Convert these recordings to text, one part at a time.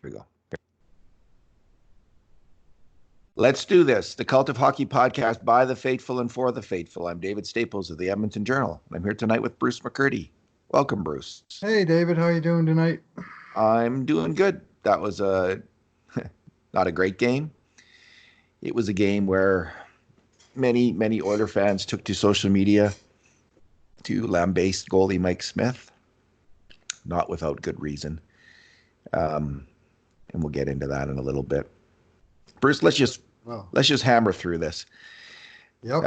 we go. Let's do this. The Cult of Hockey podcast by the faithful and for the faithful. I'm David Staples of the Edmonton Journal. I'm here tonight with Bruce McCurdy. Welcome, Bruce. Hey, David. How are you doing tonight? I'm doing good. That was not a great game. It was a game where many Oiler fans took to social media to lambaste goalie Mike Smith, not without good reason. And we'll get into that in a little bit. Bruce, let's just hammer through this. Yep.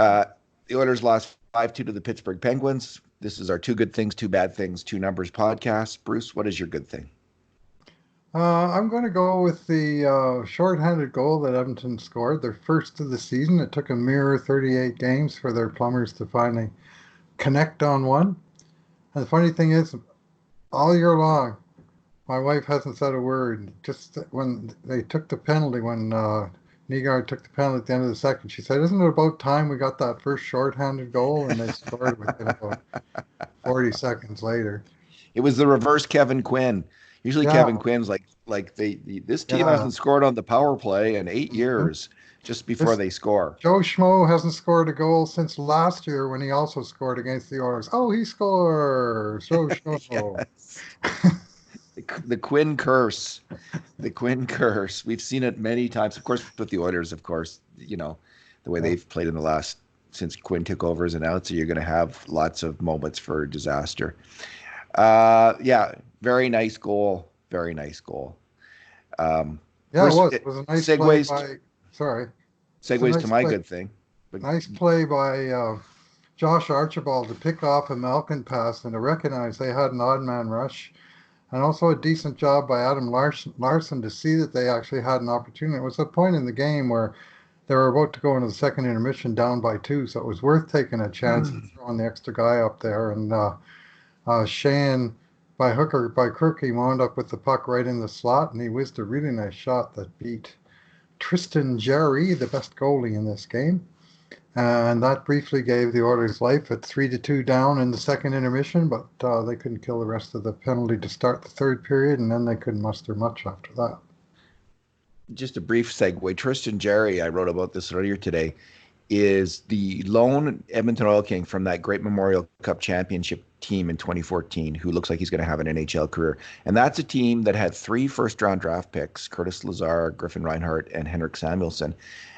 The Oilers lost 5-2 to the Pittsburgh Penguins. This is our Two Good Things, Two Bad Things, Two Numbers podcast. Bruce, what is your good thing? I'm going to go with the shorthanded goal that Edmonton scored, their first of the season. It took a mere 38 games for their plumbers to finally connect on one. And the funny thing is, all year long, my wife hasn't said a word. Just when they took the penalty, when Nygaard took the penalty at the end of the second, she said, "Isn't it about time we got that first shorthanded goal?" And they scored within about 40 seconds later. It was the reverse Kevin Quinn. Usually Kevin Quinn's this team hasn't scored on the power play in 8 years just before they score. Joe Schmo hasn't scored a goal since last year when he also scored against the Oilers. Oh, he scores! Joe Schmo. The Quinn curse. The Quinn curse. We've seen it many times. Of course, with the Oilers, the way they've played in the last, since Quinn took over as announcer, you're going to have lots of moments for disaster. Very nice goal. Very nice goal. It was. It was a nice play by... Sorry. Segues to my good thing. Nice play by Josh Archibald to pick off a Malkin pass and to recognize they had an odd man rush. And also a decent job by Adam Larson to see that they actually had an opportunity. It was a point in the game where they were about to go into the second intermission down by 2, so it was worth taking a chance and throwing the extra guy up there. And Shane, by crook, he wound up with the puck right in the slot, and he whizzed a really nice shot that beat Tristan Jarry, the best goalie in this game. And that briefly gave the Oilers life at 3-2 down in the second intermission, but they couldn't kill the rest of the penalty to start the third period, and then they couldn't muster much after that. Just a brief segue. Tristan Jarry, I wrote about this earlier today, is the lone Edmonton Oil King from that great Memorial Cup championship team in 2014 who looks like he's going to have an NHL career. And that's a team that had 3 first-round draft picks, Curtis Lazar, Griffin Reinhart, and Henrik Samuelsson.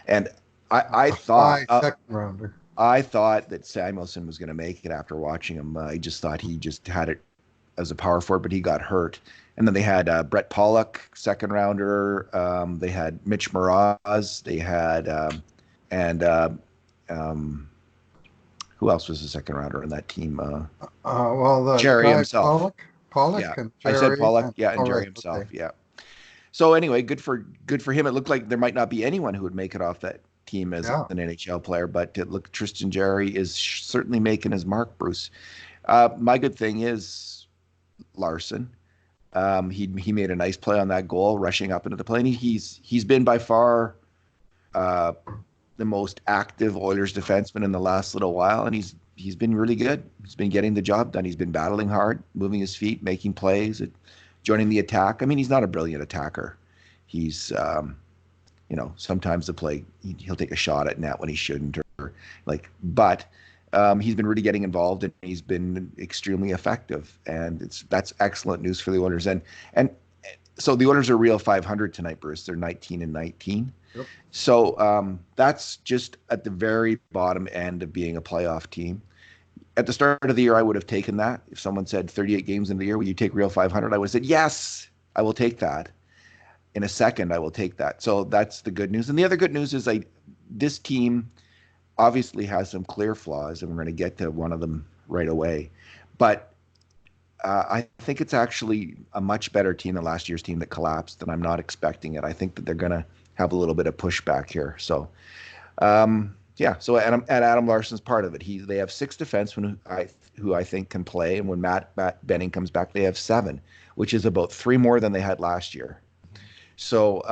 And I thought that Samuelsson was going to make it after watching him. I just thought he just had it as a power forward, but he got hurt. And then they had Brett Pollock, second rounder. They had Mitch Moroz. They had who else was the second rounder on that team? Jerry himself. Pollock yeah. and Jerry. I said Pollock, and Jerry himself, okay. Yeah. So anyway, good for him. It looked like there might not be anyone who would make it off that team as an NHL player, but Tristan Jarry is certainly making his mark, Bruce. My good thing is Larson. He made a nice play on that goal, rushing up into the play. And he's been by far the most active Oilers defenseman in the last little while, and he's been really good. He's been getting the job done. He's been battling hard, moving his feet, making plays, joining the attack. I mean, he's not a brilliant attacker. He's sometimes the play he'll take a shot at net when he shouldn't, but he's been really getting involved, and he's been extremely effective, and that's excellent news for the Oilers. And so the Oilers are real 500 tonight, Bruce. They're 19-19. Yep. So that's just at the very bottom end of being a playoff team. At the start of the year, I would have taken that. If someone said 38 games in the year, will you take real 500? I would have said, yes, I will take that. In a second, I will take that. So that's the good news. And the other good news is this team obviously has some clear flaws, and we're going to get to one of them right away. But I think it's actually a much better team than last year's team that collapsed, and I'm not expecting it. I think that they're going to have a little bit of pushback here. So, So Adam Larson's part of it. They have 6 defensemen who I think can play, and when Matt Benning comes back, they have 7, which is about 3 more than they had last year. So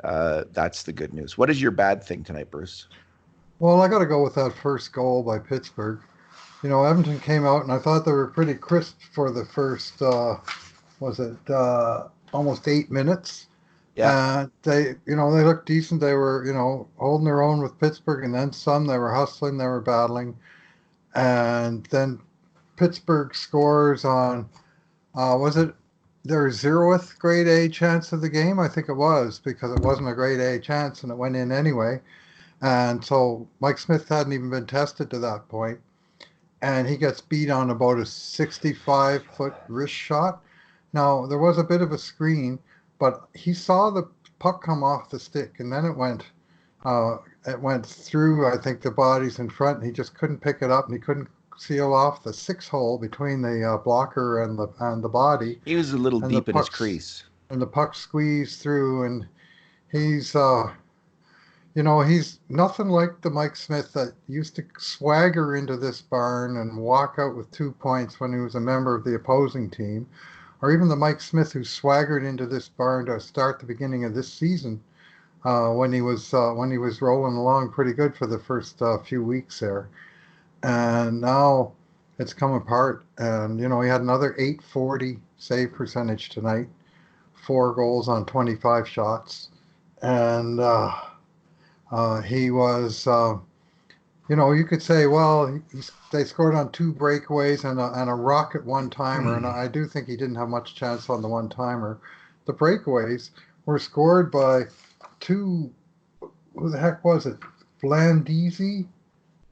that's the good news. What is your bad thing tonight, Bruce? Well, I got to go with that first goal by Pittsburgh. Edmonton came out, and I thought they were pretty crisp for the first was it almost 8 minutes. Yeah. And they looked decent. They were, holding their own with Pittsburgh, and then some. They were hustling, they were battling, and then Pittsburgh scores on, was it their 0th grade A chance of the game? I think it was, because it wasn't a grade A chance and it went in anyway. And so Mike Smith hadn't even been tested to that point, and he gets beat on about a 65-foot wrist shot. Now, there was a bit of a screen, but he saw the puck come off the stick, and then uh, it went through, I think, the bodies in front, and he just couldn't pick it up, and he couldn't seal off the 6 hole between the blocker and the body, He was a little and the deep in his pucks crease. and the puck squeezed through, and he's he's nothing like the Mike Smith that used to swagger into this barn and walk out with 2 points when he was a member of the opposing team, or even the Mike Smith who swaggered into this barn to start the beginning of this season, when he was rolling along pretty good for the first few weeks there, and now it's come apart. And he had another 840 save percentage tonight, 4 goals on 25 shots, and he was, you could say, well, they scored on 2 breakaways and a rocket one-timer, and I do think he didn't have much chance on the one-timer. The breakaways were scored by two, who the heck was it? Blandisi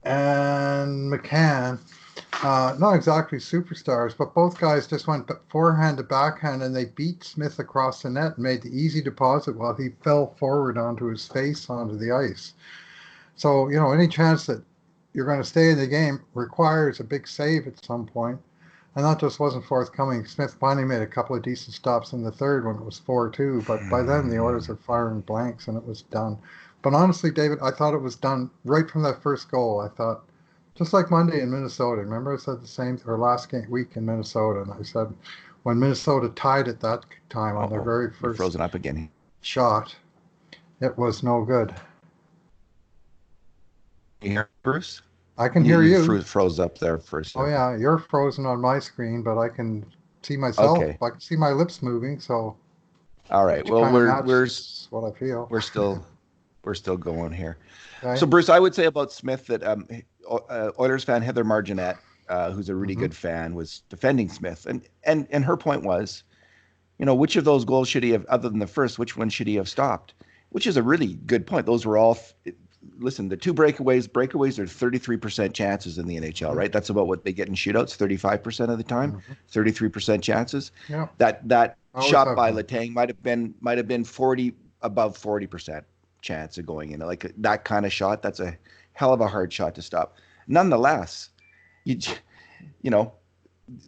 and McCann. Not exactly superstars, but both guys just went forehand to backhand, and they beat Smith across the net and made the easy deposit while he fell forward onto his face onto the ice. So, any chance that you're going to stay in the game requires a big save at some point, and that just wasn't forthcoming. Smith finally made a couple of decent stops in the third when it was 4-2, but by then the Oilers were firing blanks and it was done. But honestly, David, I thought it was done right from that first goal. I thought, just like Monday in Minnesota. Remember, I said the same, or last week in Minnesota, and I said when Minnesota tied at that time on their Uh-oh. very You're first frozen up again. shot, it was no good. You hear Bruce? I can You hear you you. froze up there for a Oh second. yeah, you're frozen on my screen, but I can see myself. Okay. I can see my lips moving, so All right. which Well, kind of we're matches what I feel. we're still we're still going here. So, Okay. Bruce, I would say about Smith that Oilers fan Heather Marginette, who's a really Hmm. good fan, was defending Smith, and her point was, which of those goals should he have, other than the first, which one should he have stopped? Which is a really good point. Those were all. Listen, the two breakaways are 33% chances in the NHL, Hmm. right? That's about what they get in shootouts, 35% of the time, Hmm. 33% chances. Yeah. That Always shot have by been. Letang might have been 40 above 40% chance of going in. Like that kind of shot, that's a hell of a hard shot to stop. Nonetheless, you you know,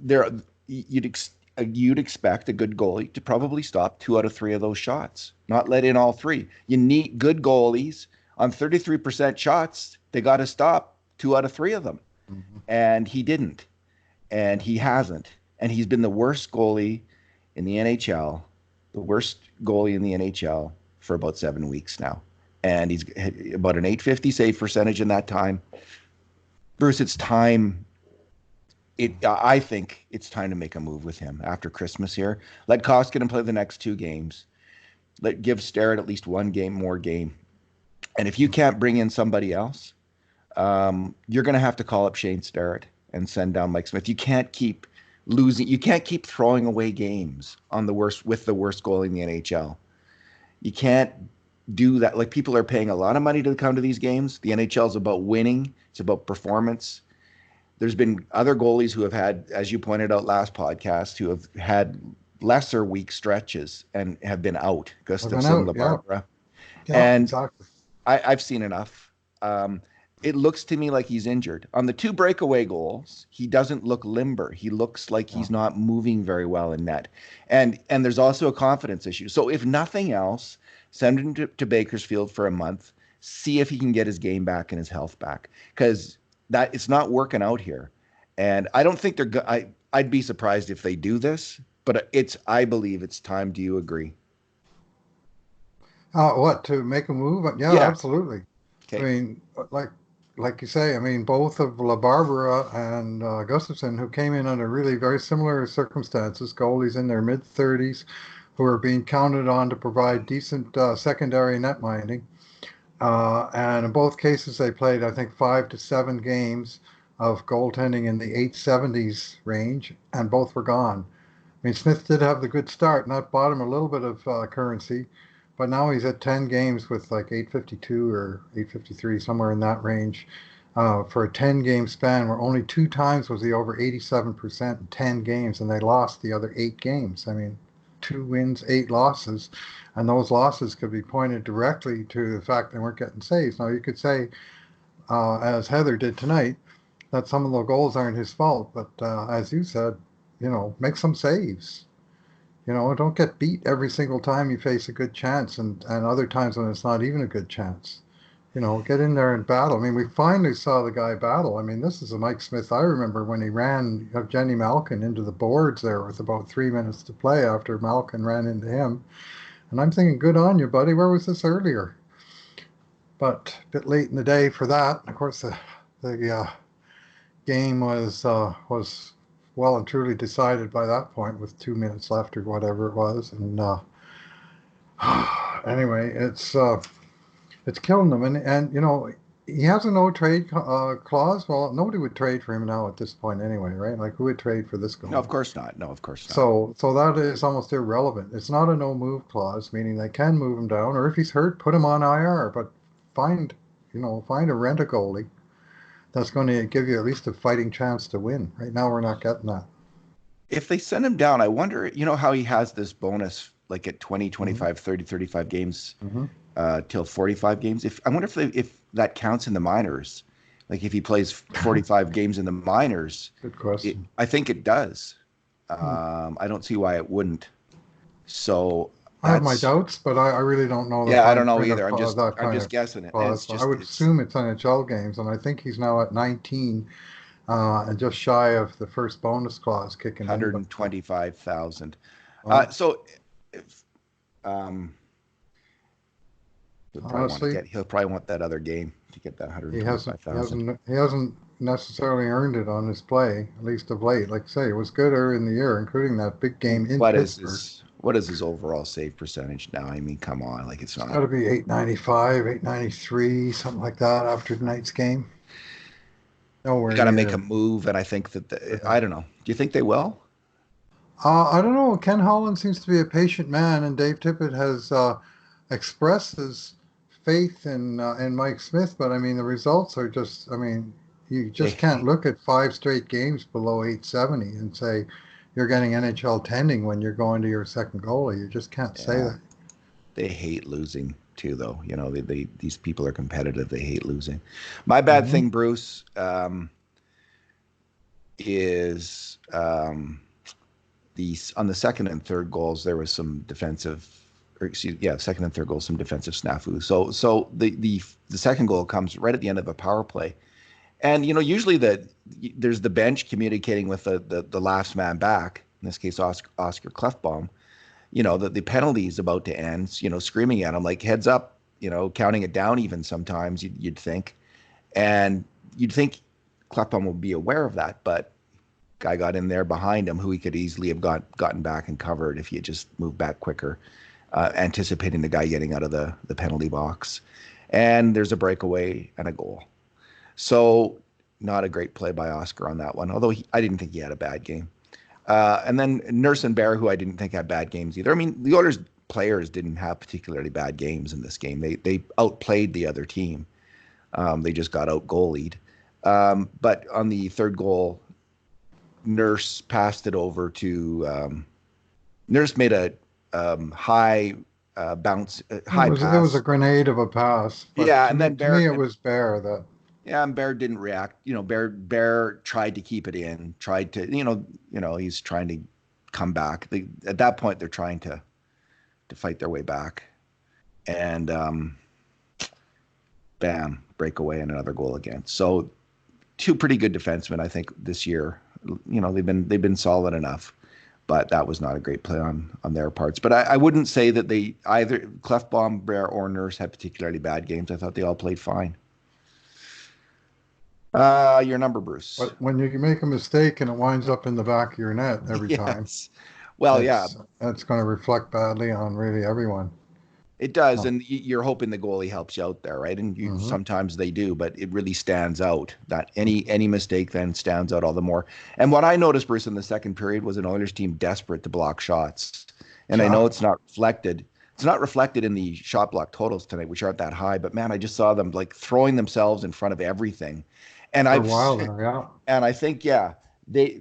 there you'd expect a good goalie to probably stop 2 out of 3 of those shots, not let in all three. You need good goalies on 33% shots. They got to stop 2 out of 3 of them, Hmm. and he didn't, and he hasn't, and he's been the worst goalie in the NHL, the worst goalie in the NHL for about 7 weeks now, and he's about an 850 save percentage in that time. Bruce, it's time. I think it's time to make a move with him after Christmas here. Let Koskinen play the next 2 games. Give Starrett at least one game. And if you can't bring in somebody else, you're going to have to call up Shane Starrett and send down Mike Smith. You can't keep losing. You can't keep throwing away games on the worst with the worst goalie in the NHL. You can't do that. Like, people are paying a lot of money to come to these games. The NHL is about winning. It's about performance. There's been other goalies who have had, as you pointed out last podcast, who have had lesser weak stretches and have been out. I've been Gustafson, out. Yeah. LaBarbera, Yeah. and Exactly. I've seen enough. Um, it looks to me like he's injured. On the 2 breakaway goals, he doesn't look limber. He looks like Yeah. he's not moving very well in net. And there's also a confidence issue. So if nothing else, send him to Bakersfield for a month, see if he can get his game back and his health back. Because that it's not working out here. And I don't think I'd be surprised if they do this, but I believe it's time. Do you agree? What, to make a move? Yeah, Yeah. absolutely. I Okay. mean, like, like you say, I mean, both of LaBarbera and Gustafson, who came in under really very similar circumstances, goalies in their mid-30s, who are being counted on to provide decent secondary net minding. And in both cases, they played, I think, 5 to 7 games of goaltending in the 870s range, and both were gone. I mean, Smith did have the good start, and that bought him a little bit of currency, but now he's at 10 games with like 852 or 853, somewhere in that range, for a 10-game span where only 2 times was he over 87% in 10 games, and they lost the other 8 games. I mean, 2 wins, 8 losses, and those losses could be pointed directly to the fact they weren't getting saves. Now, you could say, as Heather did tonight, that some of the goals aren't his fault, but as you said, make some saves. Don't get beat every single time you face a good chance, and other times when it's not even a good chance. Get in there and battle. I mean, we finally saw the guy battle. I mean, this is a Mike Smith I remember when he ran Jenny Malkin into the boards there with about 3 minutes to play after Malkin ran into him. And I'm thinking, good on you, buddy. Where was this earlier? But a bit late in the day for that. Of course, the game was well and truly decided by that point with 2 minutes left or whatever it was. And anyway, it's killing them. And he has a no trade clause. Well, nobody would trade for him now at this point anyway, right? Like, who would trade for this guy? No, of course not. No, of course not. So that is almost irrelevant. It's not a no move clause, meaning they can move him down, or if he's hurt, put him on IR. But find a rent a goalie that's going to give you at least a fighting chance to win. Right now, we're not getting that. If they send him down, I wonder, how he has this bonus like at 20, 25, 30, 35 games till 45 games. I wonder if that counts in the minors. Like if he plays 45 games in the minors. Good question. I think it does. I don't see why it wouldn't. So I have my doubts, but I really don't know. Yeah, I don't know either. I'm just guessing it. I would assume it's NHL games, and I think he's now at 19, and just shy of the first bonus clause kicking 125,000. He'll probably want that other game to get that 125,000. He hasn't necessarily earned it on his play, at least of late. Like I say, it was good earlier in the year, including that big game in Pittsburgh. What is his overall save percentage now? I mean, come on, like it's got to be 895, 893, something like that after tonight's game. Nowhere. Got to make a move, and I think that I don't know. Do you think they will? I don't know. Ken Holland seems to be a patient man, and Dave Tippett has expressed his faith in Mike Smith. But I mean, the results are just. I mean, you just can't look at 5 straight games below 870 and say you're getting NHL tending when you're going to your second goalie. You just can't say that. They hate losing too, though. These people are competitive. They hate losing. My bad thing, Bruce, is on the second and third goals there was some defensive, second and third goals, some defensive snafu. So the second goal comes right at the end of a power play. And, usually there's the bench communicating with the last man back, in this case, Oscar Klefbom, that the penalty is about to end, screaming at him like, heads up, counting it down even sometimes, you'd think. And you'd think Klefbom would be aware of that, but guy got in there behind him who he could easily have gotten back and covered if he had just moved back quicker, anticipating the guy getting out of the penalty box. And there's a breakaway and a goal. So not a great play by Oscar on that one, although I didn't think he had a bad game. And then Nurse and Bear, who I didn't think had bad games either. I mean, the Oilers players didn't have particularly bad games in this game. They outplayed the other team. They just got out-goalied. But on the third goal, Nurse passed it over to Nurse made a high bounce, high pass. It was a grenade of a pass. But and then Bear, to me it was Bear that. Yeah, and Bear didn't react. Bear tried to keep it in. Tried to, he's trying to come back. At that point, they're trying to fight their way back, and bam, breakaway and another goal again. So, 2 pretty good defensemen, I think, this year. They've been solid enough, but that was not a great play on their parts. But I wouldn't say that they either Klefbom, Bear, or Nurse had particularly bad games. I thought they all played fine. Your number, Bruce. But when you make a mistake and it winds up in the back of your net every time, Yes. Well, yeah, that's going to reflect badly on really everyone. it does, Oh. and you're hoping the goalie helps you out there, right? And you Hmm. sometimes they do, but it really stands out. That any mistake then stands out all the more. And what I noticed, Bruce, in the second period was an Oilers team desperate to block shots. And I know Yeah, it's not reflected. It's not reflected in the shot block totals tonight, which aren't that high. But man, I just saw them like throwing themselves in front of everything. And for a I've while there, yeah. and I think yeah, they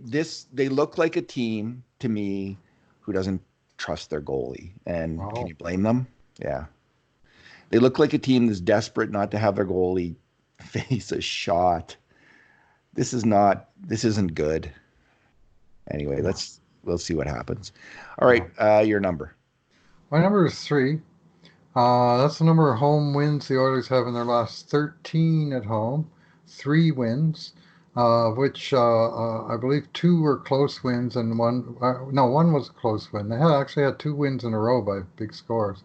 look like a team to me who doesn't trust their goalie. And can Oh, you blame them? Yeah. They look like a team that's desperate not to have their goalie face a shot. This isn't good. Anyway, yeah, we'll see what happens. All yeah. right, your number. My number is three. That's the number of home wins the Oilers have in their last 13 at home. Three wins, which I believe two were close wins and one, no, one was a close win. They had actually had two wins in a row by big scores.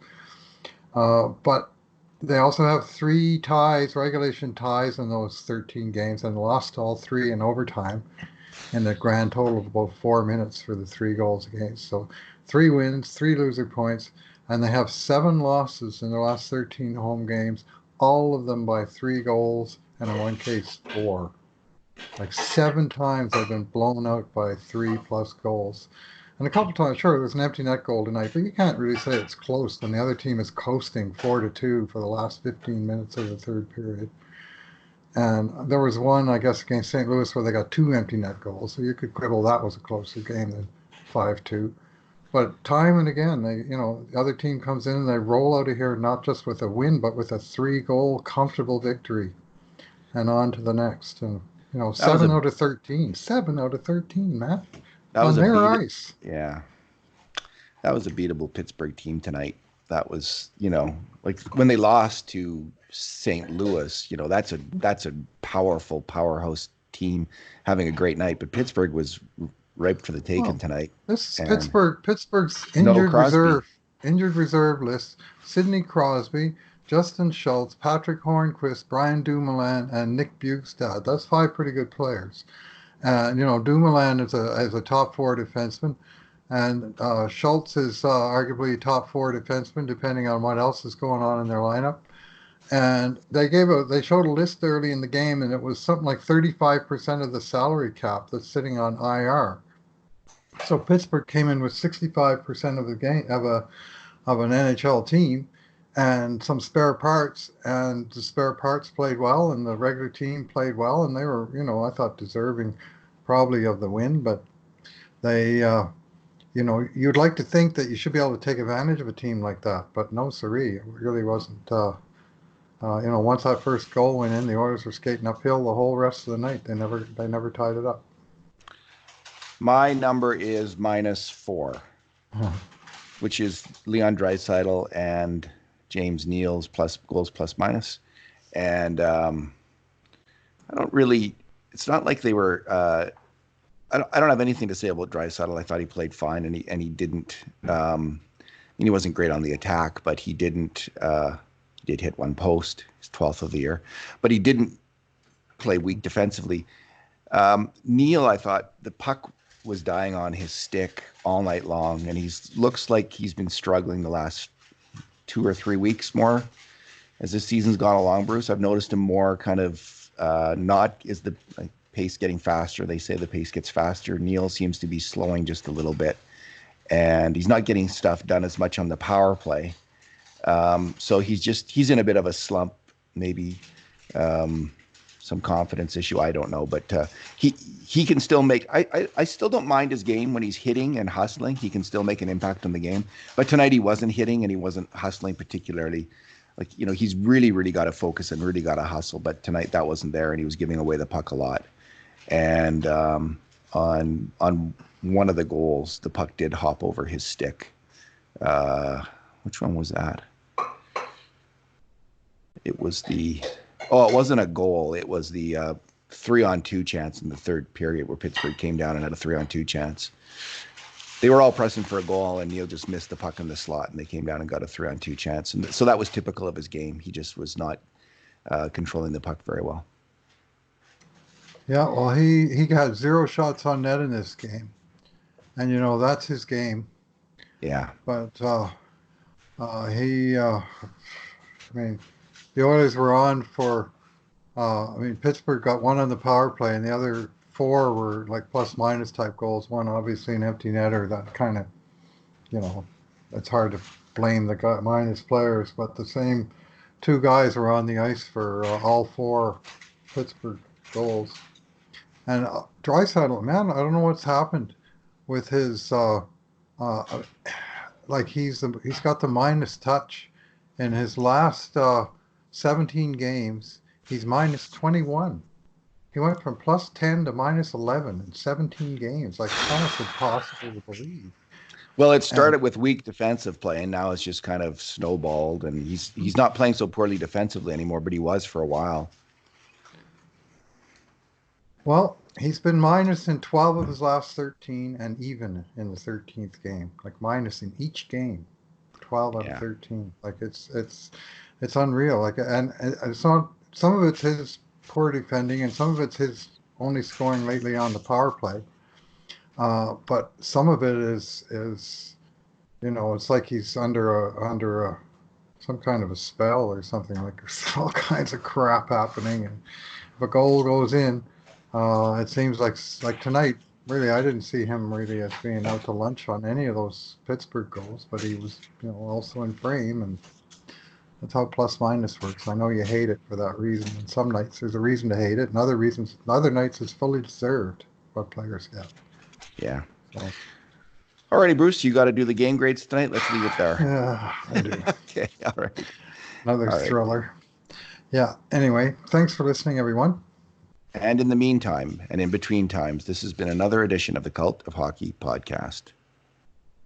But they also have three ties, regulation ties in those 13 games, and lost all three in overtime in a grand total of about 4 minutes for the three goals against. So three wins, three loser points, and they have seven losses in their last 13 home games, all of them by three goals, and in one case, four. Like seven times they've been blown out by three plus goals. And a couple times, sure, there's an empty net goal tonight, but you can't really say it's close when the other team is coasting 4-2 for the last 15 minutes of the third period. And there was one, I guess, against St. Louis where they got two empty net goals. So you could quibble that was a closer game than 5-2. But time and again, the other team comes in and they roll out of here not just with a win, but with a three-goal comfortable victory and on to the next. And, That was seven out of 13. 7 out of 13, man. that was On a their beat. ice. Yeah, that was a beatable Pittsburgh team tonight. That was, like when they lost to St. Louis. That's a powerful powerhouse team having a great night. But Pittsburgh was ripe for the taking Well, tonight, this is and Pittsburgh's no Crosby. injured reserve list. Sidney Crosby, Justin Schultz, Patrick Hornquist, Brian Dumoulin, and Nick Bjugstad. That's five pretty good players. And Dumoulin is a top four defenseman, and Schultz is arguably top four defenseman, depending on what else is going on in their lineup. And they showed a list early in the game, and it was something like 35% of the salary cap that's sitting on IR. So Pittsburgh came in with 65% of the game of an NHL team and some spare parts, and the spare parts played well, and the regular team played well, and they were, I thought deserving probably of the win, but they, you'd like to think that you should be able to take advantage of a team like that, but no, siree, it really wasn't. Once that first goal went in, the Oilers were skating uphill the whole rest of the night. They never tied it up. My number is -4, which is Leon Draisaitl and James Neal's plus goals plus minus. And I don't really. It's not like they were. I don't have anything to say about Draisaitl. I thought he played fine, and he didn't. He wasn't great on the attack, but he didn't. He did hit one post, his 12th of the year, but he didn't play weak defensively. Neal, I thought the puck was dying on his stick all night long, and looks like he's been struggling the last 2 or 3 weeks more as this season's gone along. Bruce, I've noticed him more kind of not is the pace getting faster. They say the pace gets faster. Neal seems to be slowing just a little bit, and he's not getting stuff done as much on the power play. So he's in a bit of a slump, maybe some confidence issue. I don't know, but he can still make. I still don't mind his game when he's hitting and hustling. He can still make an impact on the game. But tonight he wasn't hitting and he wasn't hustling particularly. Like he's really got to focus and really got to hustle. But tonight that wasn't there, and he was giving away the puck a lot. And on one of the goals, the puck did hop over his stick. Which one was that? It wasn't a goal. It was the 3-on-2 chance in the third period where Pittsburgh came down and had a 3-on-2 chance. They were all pressing for a goal, and Neal just missed the puck in the slot, and they came down and got a 3-on-2 chance. And so that was typical of his game. He just was not controlling the puck very well. Yeah, well, he got 0 shots on net in this game, and that's his game. Yeah. But I mean, the Oilers were on for. I mean, Pittsburgh got one on the power play, and the other four were like plus minus type goals. One obviously an empty netter. That kind of, you know, it's hard to blame the minus players, but the same two guys were on the ice for all four Pittsburgh goals. And Draisaitl, man, I don't know what's happened with his uh, like he's got the minus touch in his last 17 games. He's minus 21. He went from plus 10 to minus 11 in 17 games. Like it's almost impossible to believe. Well, it And started with weak defensive play, and now it's just kind of snowballed. And he's not playing so poorly defensively anymore, but he was for a while. well, he's been minus in 12 of his last 13 and even in the 13th game. Like minus in each game. 12 out of Yeah, 13. Like it's unreal. Like and it's not some of it's his poor defending and some of it's his only scoring lately on the power play. But some of it is it's like he's under a some kind of a spell or something. Like there's all kinds of crap happening, and if a goal goes in, it seems like tonight. Really, I didn't see him really as being out to lunch on any of those Pittsburgh goals, but he was, also in frame, and that's how plus minus works. I know you hate it for that reason, and some nights there's a reason to hate it, and other nights it's fully deserved what players get. yeah. So, Alrighty, Bruce, you got to do the game grades tonight. Let's leave it there. yeah, I do. Okay, all right, Another all right. thriller. Yeah. Anyway, thanks for listening, everyone. And in the meantime, and in between times, this has been another edition of the Cult of Hockey podcast.